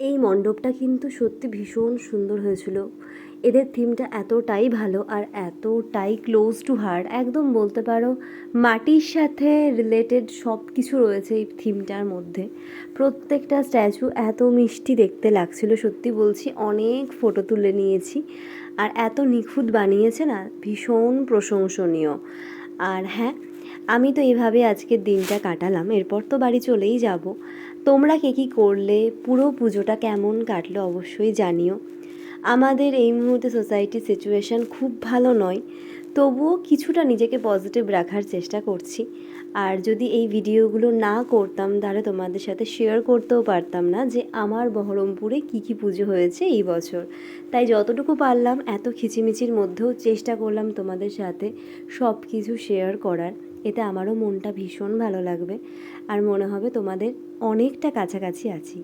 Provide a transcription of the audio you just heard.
এই মণ্ডপটা কিন্তু সত্যি ভীষণ সুন্দর হয়েছিল। এদের থিমটা এতটাই ভালো আর এতটাই ক্লোজ টু হার্ট, একদম বলতে পারো মাটির সাথে রিলেটেড সব কিছু রয়েছে এই থিমটার মধ্যে। প্রত্যেকটা স্ট্যাচু এত মিষ্টি দেখতে লাগছিল, সত্যি বলছি, অনেক ফটো তুলে নিয়েছি। আর এত নিখুঁত বানিয়েছে না, ভীষণ প্রশংসনীয়। আর হ্যাঁ, আমি তো এভাবে আজকের দিনটা কাটালাম, এরপর তো বাড়ি চলেই যাব। তোমরা কে কী করলে, পুরো পুজোটা কেমন কাটলো অবশ্যই জানিও। আমাদের এই মুহূর্তে সোসাইটির সিচুয়েশান খুব ভালো নয়, তবুও কিছুটা নিজেকে পজিটিভ রাখার চেষ্টা করছি। আর যদি এই ভিডিওগুলো না করতাম তাহলে তোমাদের সাথে শেয়ার করতেও পারতাম না যে আমার বহরমপুরে কী কী পুজো হয়েছে এই বছর। তাই যতটুকু পারলাম এত খিচিমিচির মধ্যেও চেষ্টা করলাম তোমাদের সাথে সব কিছু শেয়ার করার। এতে আমারও মনটা ভীষণ ভালো লাগবে আর মনে হবে তোমাদের অনেকটা কাছাকাছি আছি।